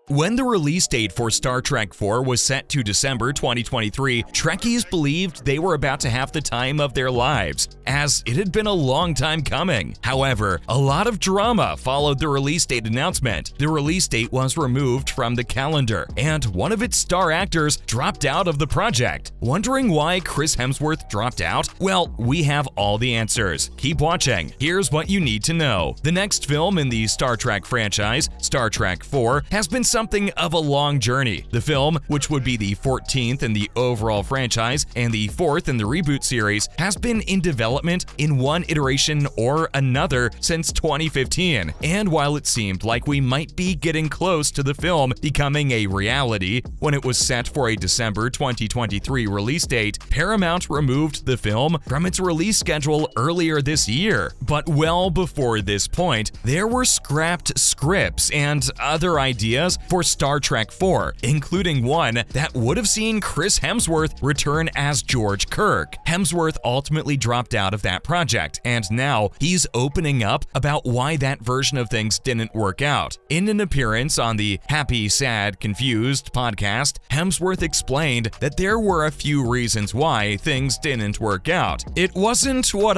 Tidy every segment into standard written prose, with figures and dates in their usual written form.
When the release date for Star Trek IV was set to December 2023, Trekkies believed they were about to have the time of their lives, as it had been a long time coming. However, a lot of drama followed the release date announcement. The release date was removed from the calendar, and one of its star actors dropped out of the project. Wondering why Chris Hemsworth dropped out? Well, we have all the answers. Keep watching. Here's what you need to know. The next film in the Star Trek franchise, Star Trek IV, has been something of a long journey. The film, which would be the 14th in the overall franchise and the 4th in the reboot series, has been in development in one iteration or another since 2015. And while it seemed like we might be getting close to the film becoming a reality when it was set for a December 2023 release date, Paramount removed the film from its release schedule earlier this year. But well before this point, there were scrapped scripts and other ideas for Star Trek IV, including one that would have seen Chris Hemsworth return as George Kirk. Hemsworth ultimately dropped out of that project, and now he's opening up about why that version of things didn't work out. In an appearance on the Happy, Sad, Confused podcast, Hemsworth explained that there were a few reasons why things didn't work out. It wasn't what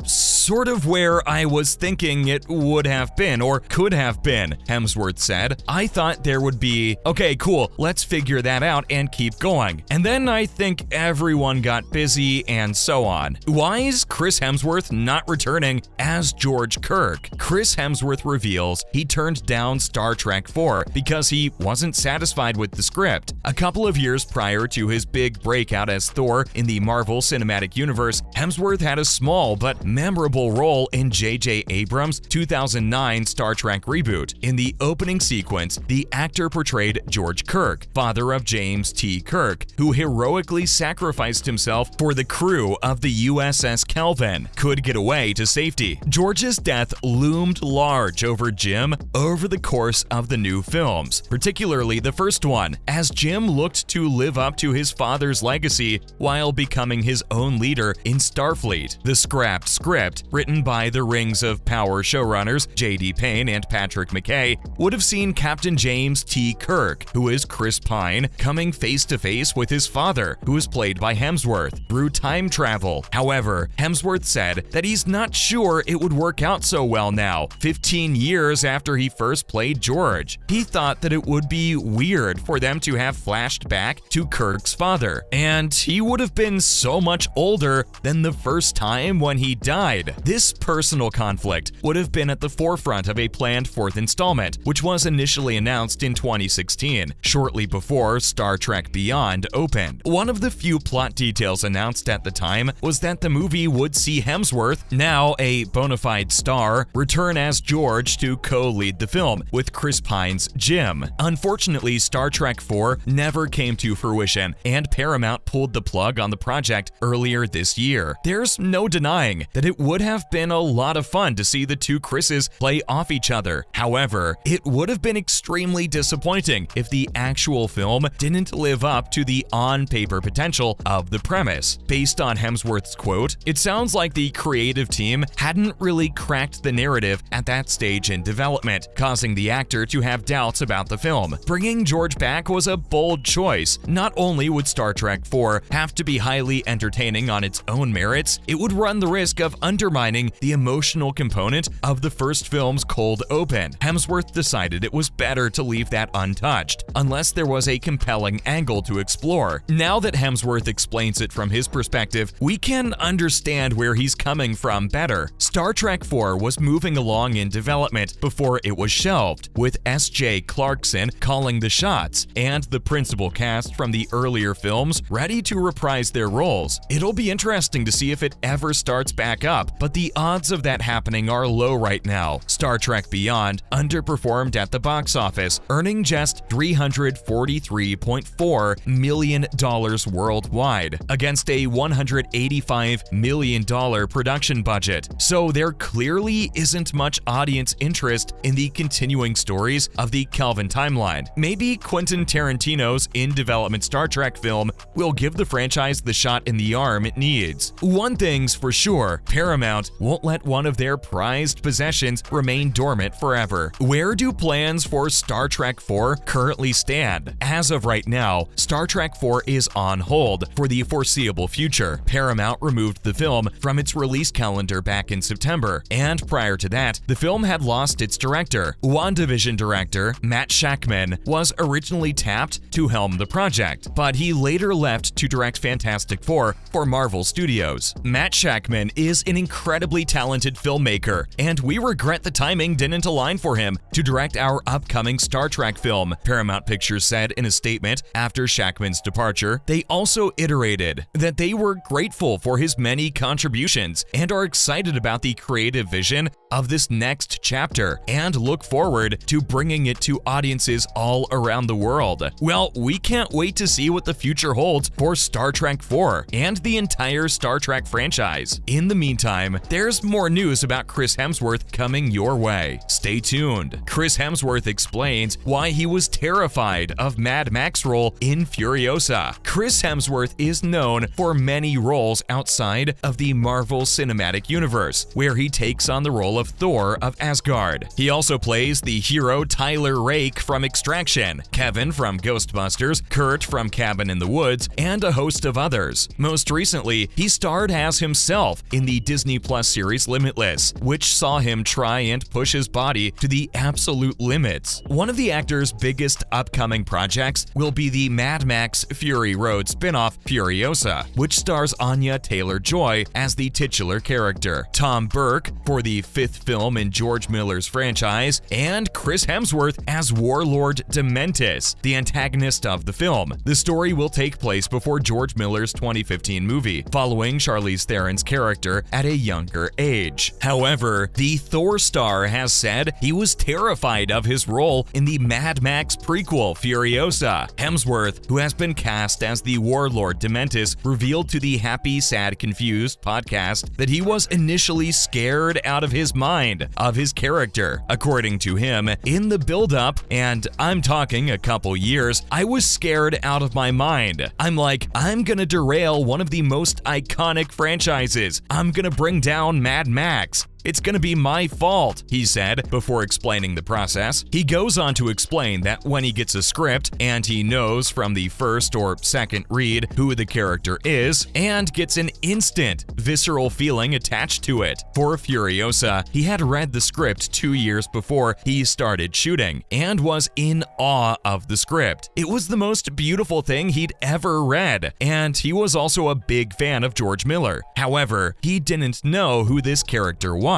sort of where I was thinking it would have been or could have been, Hemsworth said. I thought there would be, okay, cool, let's figure that out and keep going. And then I think everyone got busy and so on. Why is Chris Hemsworth not returning as George Kirk? Chris Hemsworth reveals he turned down Star Trek IV because he wasn't satisfied with the script. A couple of years prior to his big breakout as Thor in the Marvel Cinematic Universe, Hemsworth had a small but memorable role in J.J. Abrams' 2009 Star Trek reboot. In the opening sequence, the actor portrayed George Kirk, father of James T. Kirk, who heroically sacrificed himself for the crew of the USS Kelvin, could get away to safety. George's death loomed large over Jim over the course of the new films, particularly the first one, as Jim looked to live up to his father's legacy while becoming his own leader in Starfleet. The scrapped script, written by the Rings of Power showrunners J.D. Payne and Patrick McKay, would have seen Captain James T. Kirk, who is Chris Pine, coming face to face with his father, who is played by Hemsworth, through time travel. However, Hemsworth said that he's not sure it would work out so well now, 15 years after he first played George. He thought that it would be weird for them to have flashed back to Kirk's father, and he would have been so much older than the first time when he died. This personal conflict would have been at the forefront of a planned fourth installment, which was initially announced in 2016, shortly before Star Trek Beyond opened. One of the few plot details announced at the time was that the movie would see Hemsworth, now a bona fide star, return as George to co-lead the film with Chris Pine's Jim. Unfortunately, Star Trek IV never came to fruition, and Paramount pulled the plug on the project earlier this year. There's no denying that it would have been a lot of fun to see the two Chris's play off each other. However, it would have been extremely disappointing if the actual film didn't live up to the on-paper potential of the premise. Based on Hemsworth's quote, it sounds like the creative team hadn't really cracked the narrative at that stage in development, causing the actor to have doubts about the film. Bringing George back was a bold choice. Not only would Star Trek IV have to be highly entertaining on its own merits, it would run the risk of undermining the emotional component of the first film's cold open. Hemsworth decided it was better to leave that untouched, unless there was a compelling angle to explore. Now that Hemsworth explains it from his perspective, we can understand where he's coming from better. Star Trek IV was moving along in development before it was shelved, with S.J. Clarkson calling the shots, and the principal cast from the earlier films ready to reprise their roles. It'll be interesting to see if it ever starts back up, but the odds of that happening are low right now. Star Trek Beyond underperformed at the box office, earning just $343.4 million worldwide, against a $185 million production budget. So there clearly isn't much audience interest in the continuing stories of the Kelvin timeline. Maybe Quentin Tarantino's in-development Star Trek film will give the franchise the shot in the arm it needs. One thing's for sure, Paramount Paramount won't let one of their prized possessions remain dormant forever. Where do plans for Star Trek IV currently stand? As of right now, Star Trek IV is on hold for the foreseeable future. Paramount removed the film from its release calendar back in September, and prior to that, the film had lost its director. WandaVision director Matt Shakman was originally tapped to helm the project, but he later left to direct Fantastic Four for Marvel Studios. Matt Shakman is an incredibly talented filmmaker, and we regret the timing didn't align for him to direct our upcoming Star Trek film, Paramount Pictures said in a statement after Shakman's departure. They also iterated that they were grateful for his many contributions and are excited about the creative vision of this next chapter and look forward to bringing it to audiences all around the world. Well, we can't wait to see what the future holds for Star Trek IV and the entire Star Trek franchise. In the meantime, there's more news about Chris Hemsworth coming your way. Stay tuned. Chris Hemsworth explains why he was terrified of Mad Max's role in Furiosa. Chris Hemsworth is known for many roles outside of the Marvel Cinematic Universe, where he takes on the role of Thor of Asgard. He also plays the hero Tyler Rake from Extraction, Kevin from Ghostbusters, Kurt from Cabin in the Woods, and a host of others. Most recently, he starred as himself in the Disney Plus series Limitless, which saw him try and push his body to the absolute limits. One of the actor's biggest upcoming projects will be the Mad Max Fury Road spin-off Furiosa, which stars Anya Taylor-Joy as the titular character, Tom Burke for the fifth film in George Miller's franchise, and Chris Hemsworth as Warlord Dementis, the antagonist of the film. The story will take place before George Miller's 2015 movie, following Charlize Theron's character at a younger age. However, the Thor star has said he was terrified of his role in the Mad Max prequel Furiosa. Hemsworth, who has been cast as the Warlord Dementis, revealed to the Happy Sad Confused podcast that he was initially scared out of his mind of his character. According to him, in the build-up, and I'm talking a couple years, I was scared out of my mind. I'm like, I'm gonna derail one of the most iconic franchises. I'm gonna bring down Mad Max. It's gonna be my fault, he said before explaining the process. He goes on to explain that when he gets a script and he knows from the first or second read who the character is and gets an instant visceral feeling attached to it. For Furiosa, he had read the script 2 years before he started shooting and was in awe of the script. It was the most beautiful thing he'd ever read, and he was also a big fan of George Miller. However, he didn't know who this character was.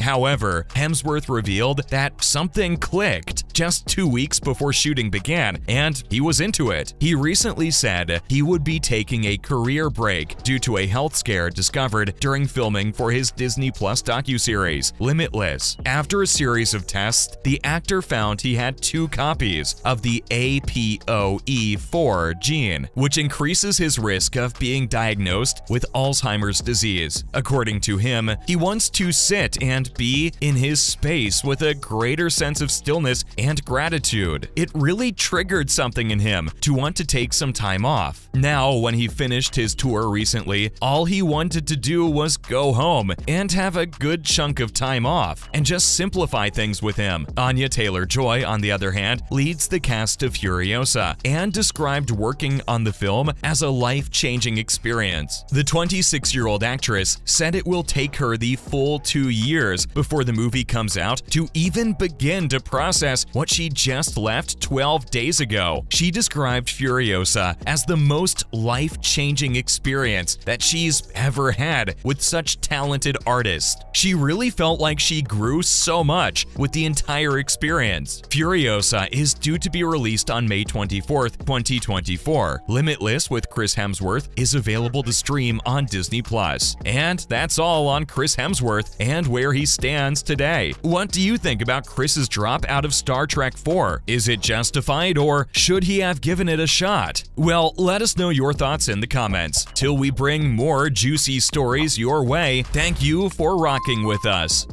However, Hemsworth revealed that something clicked just 2 weeks before shooting began, and he was into it. He recently said he would be taking a career break due to a health scare discovered during filming for his Disney Plus docuseries, Limitless. After a series of tests, the actor found he had 2 copies of the APOE4 gene, which increases his risk of being diagnosed with Alzheimer's disease. According to him, he wants to sit and be in his space with a greater sense of stillness and gratitude. It really triggered something in him to want to take some time off. Now, when he finished his tour recently, all he wanted to do was go home and have a good chunk of time off and just simplify things with him. Anya Taylor-Joy, on the other hand, leads the cast of Furiosa and described working on the film as a life-changing experience. The 26-year-old actress said it will take her the full 2 years before the movie comes out to even begin to process what she just left 12 days ago. She described Furiosa as the most life-changing experience that she's ever had with such talented artists. She really felt like she grew so much with the entire experience. Furiosa is due to be released on May 24th, 2024. Limitless with Chris Hemsworth is available to stream on Disney Plus. And that's all on Chris Hemsworth and where he stands today. What do you think about Chris's drop out of Star Trek IV? Is it justified, or should he have given it a shot? Well, let us know your thoughts in the comments. Till we bring more juicy stories your way, thank you for rocking with us.